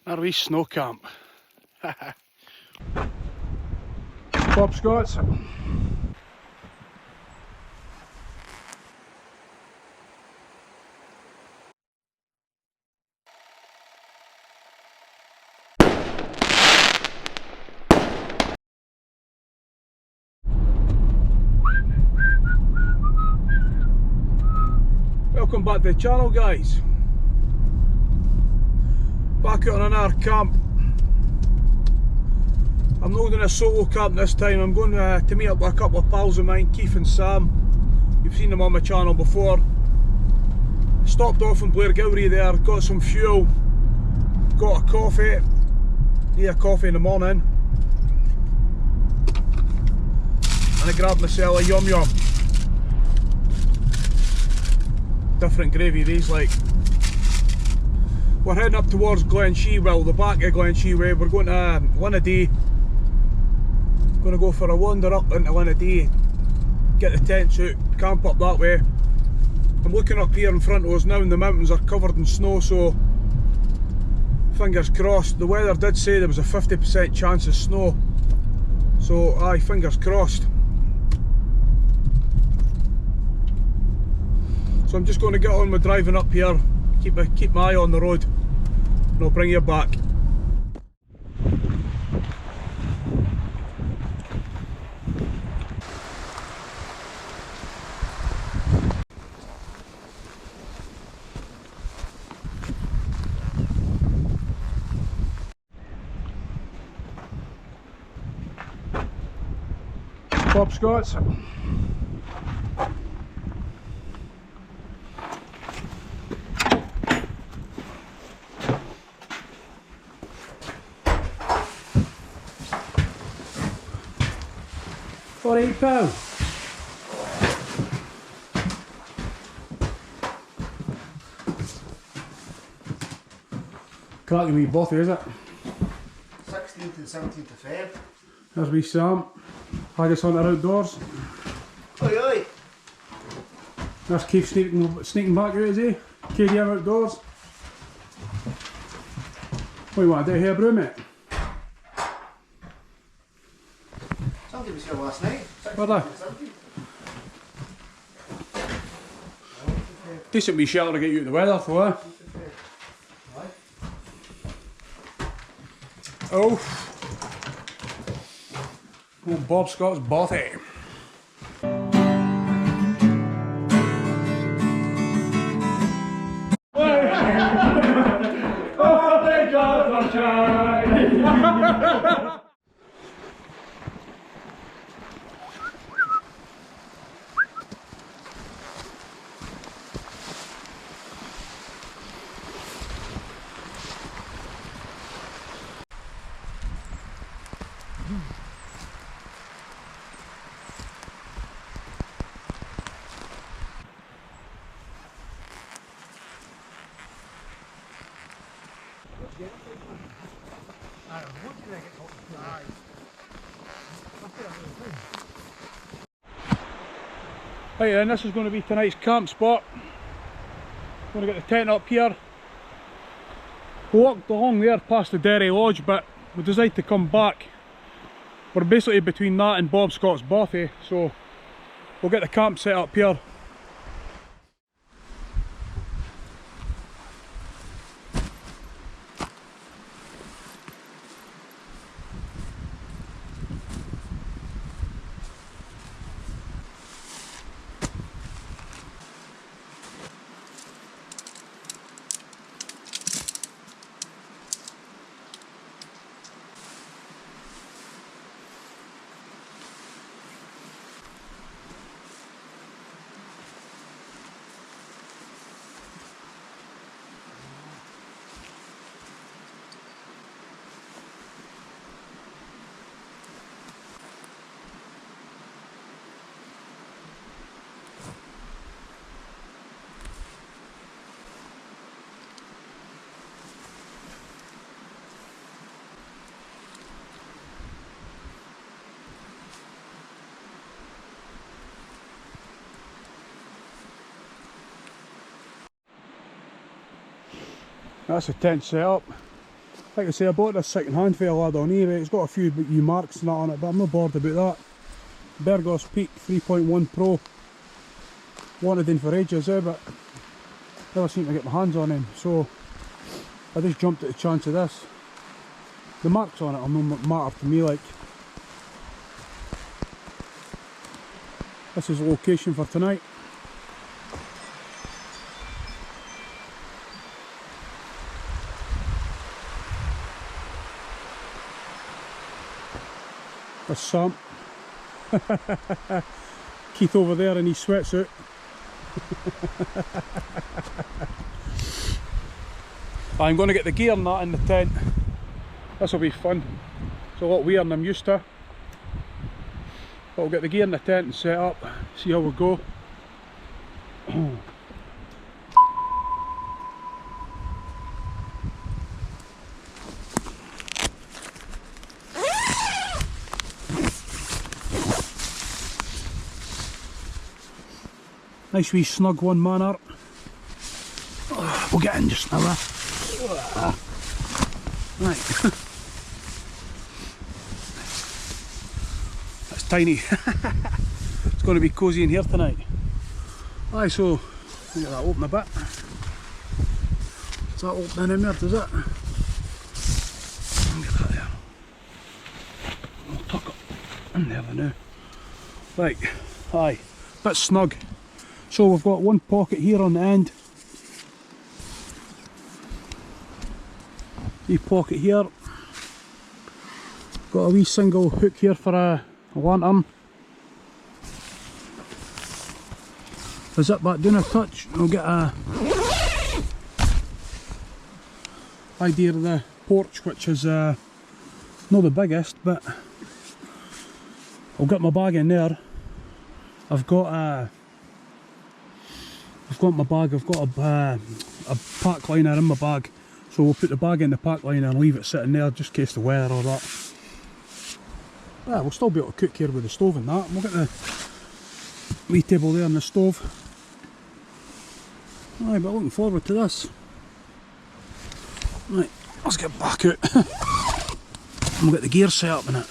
Our wee snow camp. Bob Scott's. Welcome back to the channel, guys. Back out on another camp. I'm not doing a solo camp this time. I'm going to meet up with a couple of pals of mine, Keith and Sam. You've seen them on my channel before. Stopped off in Berghaus there, got some fuel, got a coffee. Need a coffee in the morning. And I grabbed myself a yum yum. Different gravy these like. We're heading up towards Glen Lui, well, the back of Glen Lui. We're going to Linn. Going to go for a wander up into Linn, get the tents out, camp up that way. I'm looking up here in front of us now and the mountains are covered in snow, so fingers crossed. The weather did say there was a 50% chance of snow, so aye, fingers crossed. So I'm just going to get on with driving up here, keep my eye on the road, and I'll bring you back. Bob Scott's. £48. Cracking wee Bothy, is it? 16th and 17th of Feb. There's wee Sam. Had us hunter outdoors. Oi oi! There's Keith sneaking back out, is he? KDM outdoors. What do you want to do here, bro, mate? Somebody was here last night. Were they? Decent wee shelter to get you out the weather for, eh? Oh. Old Bob Scott Bothy. Oh, thank God for trying. Right then, this is going to be tonight's camp spot. Going to get the tent up here. We walked along there past the Dairy Lodge, but we decided to come back. We're basically between that and Bob Scott's Bothy, so we'll get the camp set up here. That's the tent set up. Like I say, I bought this second hand for a lad on eBay. It's got a few wee marks and that on it, but I'm not bothered about that. Berghaus Peak 3.1 Pro. Wanted in for ages there, but never seem to get my hands on him, so I just jumped at the chance of this. The marks on it are no matter to me. Like, this is the location for tonight. There's Sam. Keith over there in his sweatsuit. I'm going to get the gear and that in the tent. This will be fun. It's a lot weirder than I'm used to. But we'll get the gear in the tent and set up, see how we go. Nice wee snug one manner. We'll get in just now. Right. That's tiny. It's going to be cosy in here tonight. Aye, so get that open a bit. Is that opening in there, does it? Get that there. I'll tuck it in there now. Right, aye, bit snug. So we've got one pocket here on the end. Wee pocket here. Got a wee single hook here for a lantern. I'll zip back down a touch and I'll get a idea of the porch, which is not the biggest, but I'll get my bag in there. I've got my bag, I've got a pack liner in my bag, so we'll put the bag in the pack liner and leave it sitting there just in case the weather or that. Yeah, we'll still be able to cook here with the stove and that. And we'll get the wee table there on the stove. Aye, but looking forward to this. Right, let's get back out and we'll get the gear set up in it.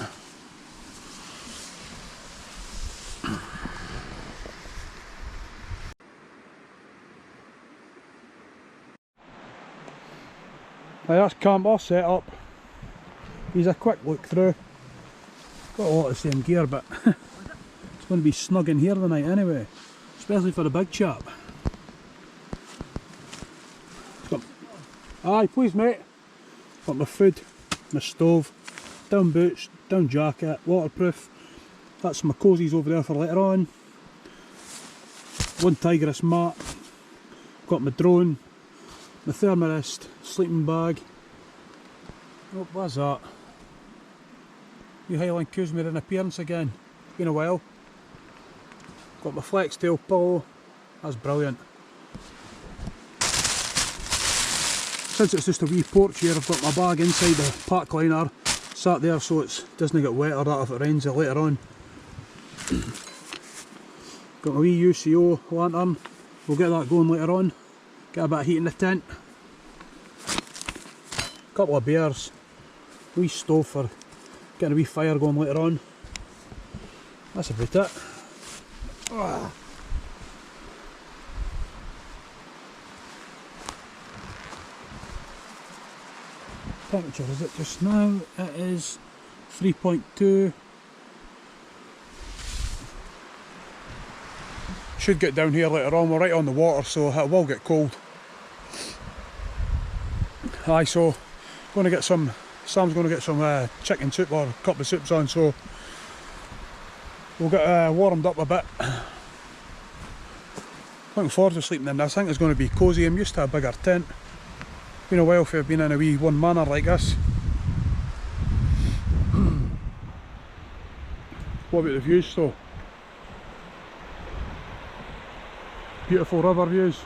Now that's camper set up. He's a quick look through. Got a lot of the same gear, but it's going to be snug in here tonight anyway, especially for the big chap. Aye, please mate. Got my food, my stove, down boots, down jacket, waterproof. That's my cozies over there for later on. One tigress mat. Got my drone, my thermarest, sleeping bag. Oh, what's that? You Highland Coos made an appearance again. It's been a while. Got my flex tail pillow. That's brilliant. Since it's just a wee porch here, I've got my bag inside the pack liner, sat there so it doesn't get wet or that if it rains later on. Got my wee UCO lantern. We'll get that going later on. Get a bit of heat in the tent. Couple of beers. Wee stove for getting a wee fire going later on. That's about it. Temperature is it just now? It is 3.2. Should get down here later on. We're right on the water, so it will get cold. Aye, so going to get some. Sam's going to get some chicken soup or a couple of soups on, so we'll get warmed up a bit. Looking forward to sleeping in this. I think it's going to be cosy. I'm used to a bigger tent. Been a while since I've been in a wee one manor like this. What about the views though? Beautiful river views.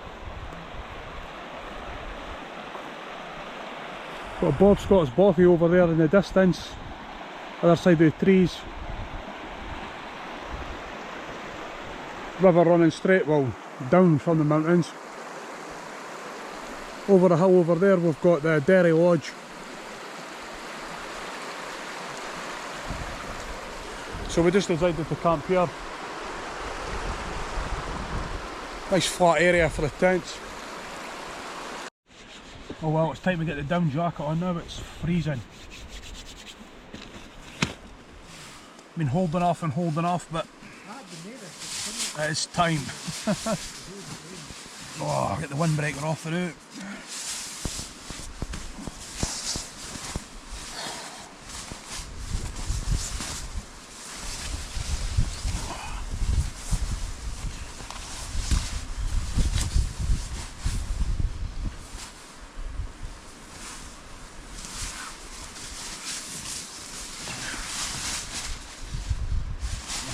Got Bob Scott Bothy over there in the distance, other side of the trees. River running straight, well, down from the mountains. Over a hill over there we've got the Dairy Lodge. So we just decided to camp here. Nice flat area for the tents. Oh well, it's time to get the down jacket on now, it's freezing. I've been holding off and holding off, but it's time. Oh, get the windbreaker off the route.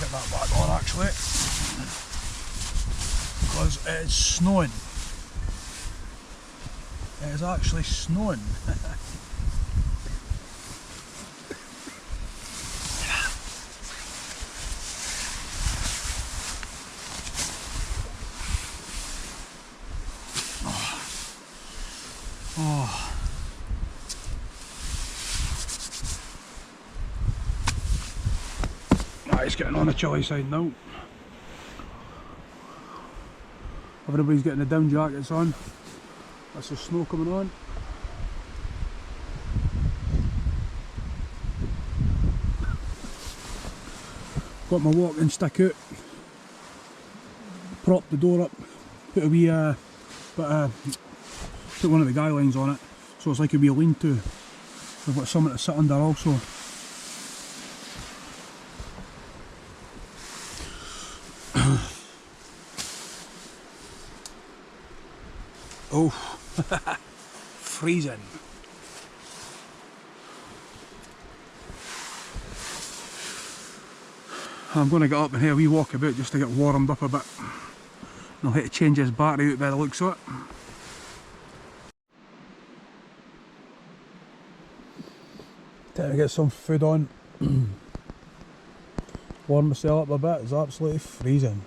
Get that back on actually, because it's snowing. It is actually snowing. Oh. It's getting on the chilly side now. Everybody's getting the down jackets on. That's the snow coming on. Got my walking stick out. Propped the door up. Put a wee put one of the guy lines on it, so it's like a wee lean-to. We've got something to sit under also. Oh, freezing. I'm going to get up and have a wee walk about just to get warmed up a bit. I'll have to change his battery out by the looks of it. Time to get some food on. Warm myself up a bit, it's absolutely freezing.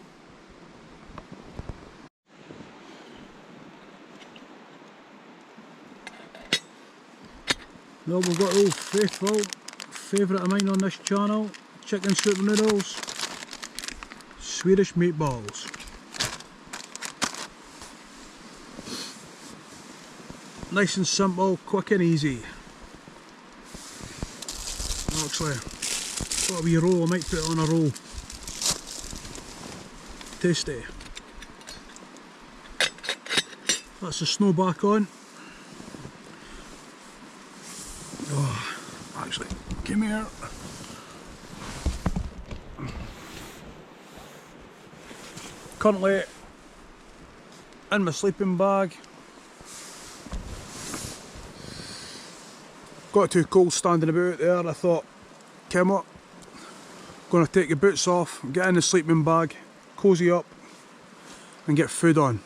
Well, we've got old faithful favourite of mine on this channel, chicken soup noodles, Swedish meatballs. Nice and simple, quick and easy. Actually, got a wee roll, I might put it on a roll. Tasty. That's the snow back on. Oh, actually, come here. Currently in my sleeping bag. Got too cold standing about there. I thought, come what? Gonna take the boots off, get in the sleeping bag, cozy up, and get food on.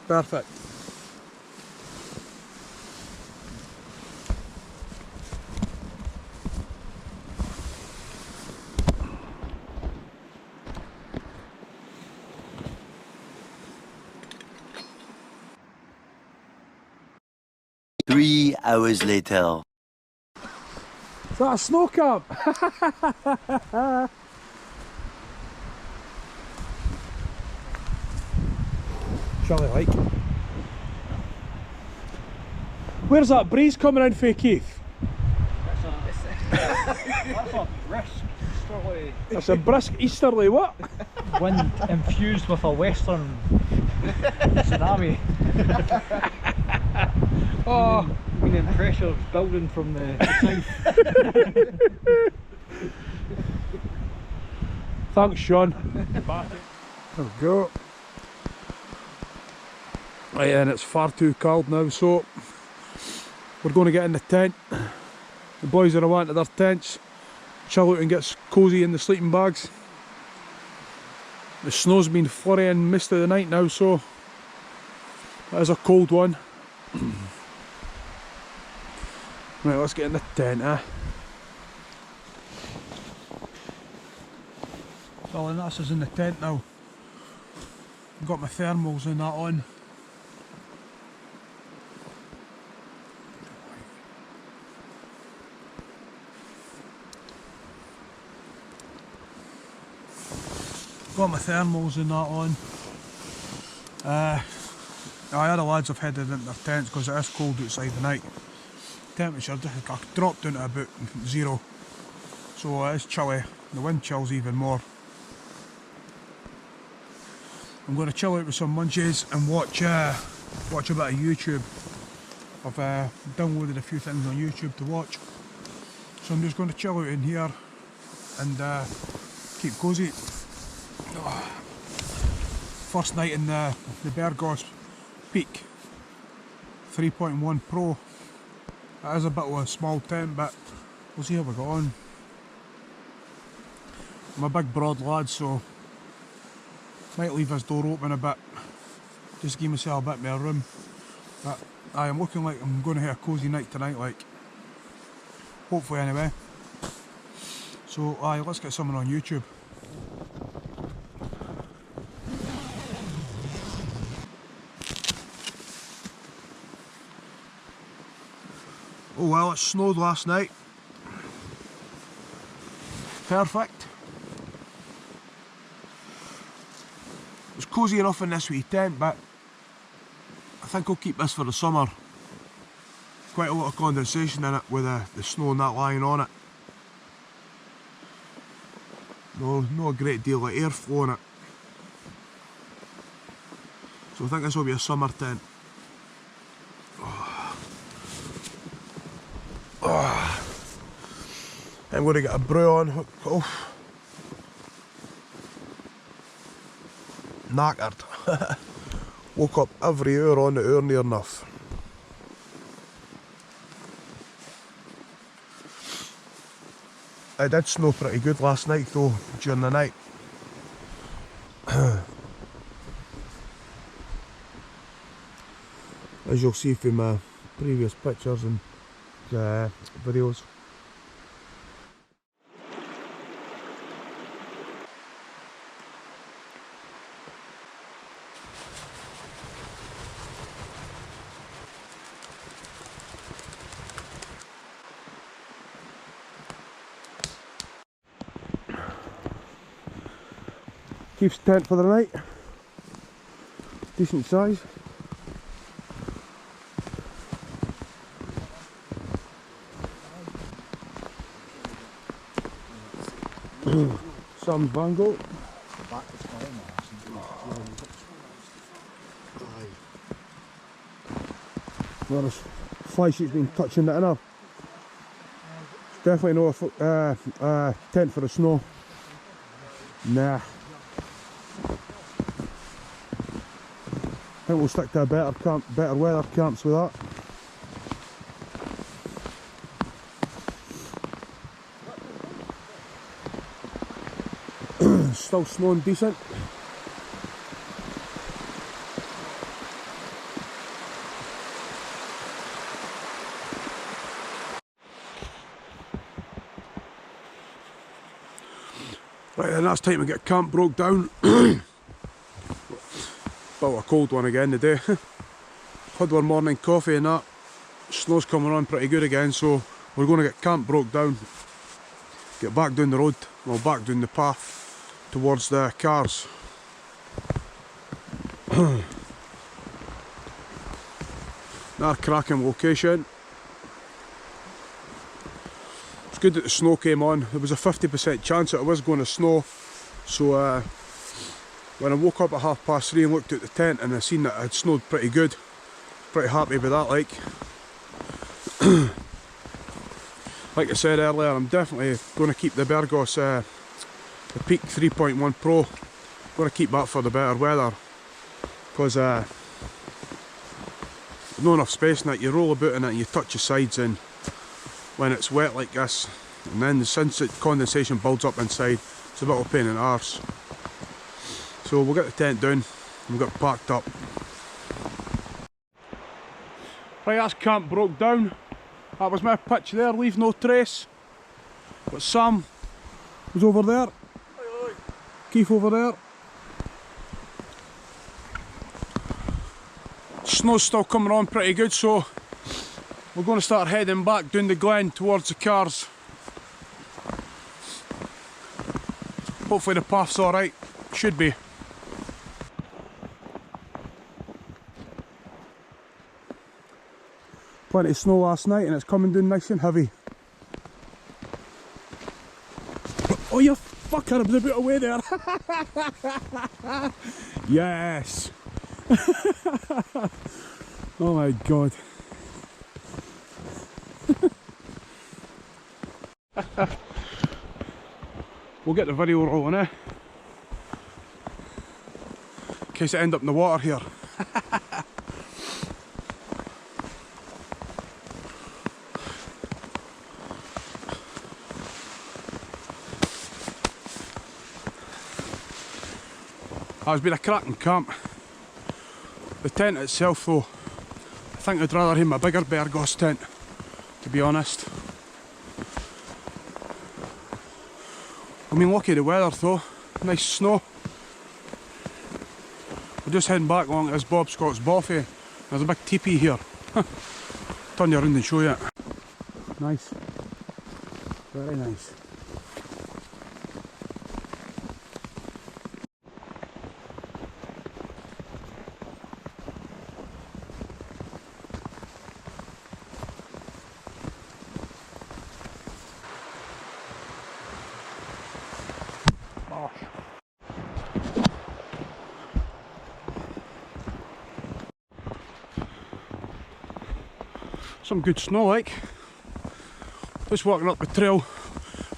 Perfect. Three hours later. Is that a snow camp? Shall I like? Where's that breeze coming in for, Keith? That's a brisk easterly. It's a brisk easterly what? Wind infused with a western tsunami. Oh, Meaning pressure building from the south. thanks, Sean. There we go. Right, and it's far too cold now, so we're going to get in the tent. The boys are away into their tents, chill out and get cosy in the sleeping bags. The snow's been flurrying most of the night now, so that is a cold one. Right, let's get in the tent, Well, and that's us in the tent now. I've got my thermals and that on. got my thermals and that on. The other lads have headed into their tents because it is cold outside tonight. Temperature just dropped down to about 0, so it is chilly. The wind chills even more. I'm going to chill out with some munchies and watch a bit of YouTube. I've downloaded a few things on YouTube to watch, so I'm just going to chill out in here and keep cosy. First night in the Berghaus Peak 3.1 Pro. It is a bit of a small tent, but we'll see how we go on. I'm a big broad lad, so might leave this door open a bit, just to give myself a bit more room. But I am looking like I'm going to have a cosy night tonight, like, hopefully anyway. So let's get something on YouTube. Oh well, it snowed last night. Perfect. It's cosy enough in this wee tent, but I think I'll keep this for the summer. Quite a lot of condensation in it with the snow and that lying on it. No a great deal of airflow in it. So I think this will be a summer tent. I'm going to get a brew on. Oh. Knackered. Woke up every hour on the hour near enough. It did snow pretty good last night though, during the night. As you'll see from my previous pictures and videos. Keeps tent for the night, decent size. Sam's Bango. Well, there's fly sheet's been touching the inner. It's definitely no tent for the snow. Nah. I think we'll stick to a better weather camps with that. Still snowing decent. Right then, that's time to get camp broke down. About a cold one again today. Had our morning coffee and that. Snow's coming on pretty good again, so we're going to get camp broke down. Get back down the road, well, back down the path towards the cars. Another cracking location. It's good that the snow came on. There was a 50% chance that it was going to snow, so when I woke up at 3:30 and looked at the tent and I seen that it had snowed pretty good. Pretty happy with that, like. Like I said earlier, I'm definitely going to keep the Berghaus the Peak 3.1 Pro. Going to keep that for the better weather, because there's not enough space in it. You roll about in it and you touch your sides, and when it's wet like this, and then since the condensation builds up inside, it's a bit of a pain in the arse. So we'll get the tent down and we'll get packed up. Right, that's camp broke down. That was my pitch there, leave no trace. But Sam was over there. Keith over there. Snow's still coming on pretty good, so we're going to start heading back down the glen towards the cars. Hopefully the path's alright. Should be. Plenty of snow last night and it's coming down nice and heavy. Oh you fucker, I'm a bit away there. Yes. Oh my god. We'll get the video rolling, eh? In case I end up in the water here. It's been a cracking camp. The tent itself though, I think I'd rather have a bigger Berghaus tent, to be honest. I mean, lucky the weather though, nice snow. We're just heading back along this Bob Scott Bothy. There's a big teepee here. Turn you around and show you it. Nice. Very nice. Some good snow like. Just walking up the trail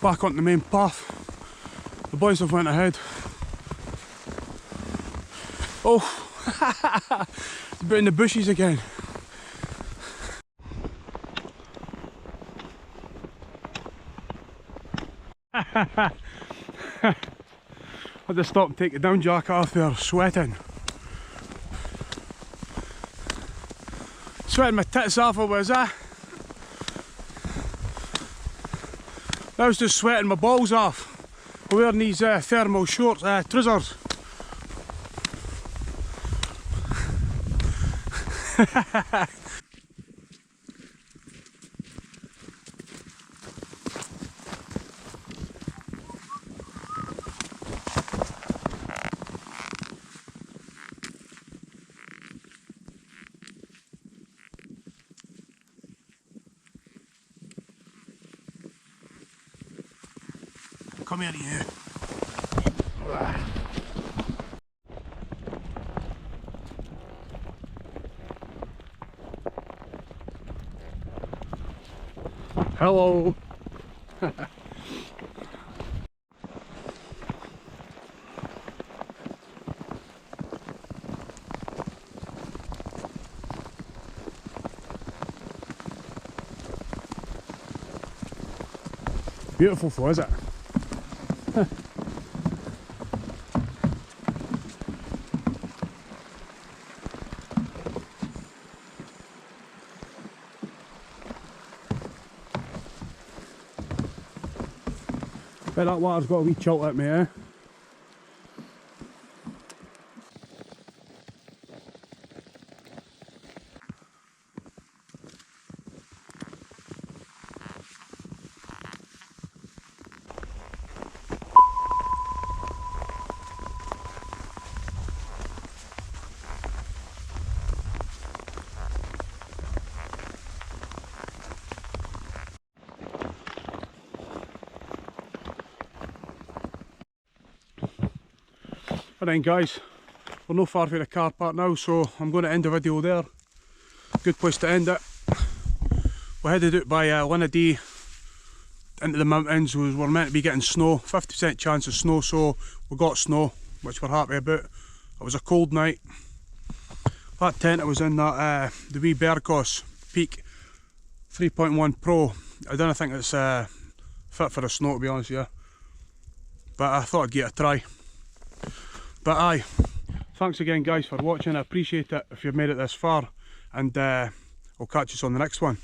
back onto the main path. The boys have went ahead. Oh, it's been in the bushes again. I had to stop and take the down jacket off there, sweating. Sweating my tits off, I was, I was just sweating my balls off. I'm wearing these thermal shorts, trousers. Come here, you. Hello. Beautiful though, is it? Bet that water's got a wee chilt at me, eh? Alright guys, we're not far from the car park now, so I'm going to end the video there. Good place to end it. We headed out by Linn into the mountains. We're meant to be getting snow, 50% chance of snow, so we got snow, which we're happy about. It was a cold night. That tent I was in, that the wee Berghaus Peak 3.1 Pro, I don't think it's fit for the snow, to be honest with you. But I thought I'd give it a try. But aye, thanks again guys for watching. I appreciate it if you've made it this far, and I'll catch you on the next one.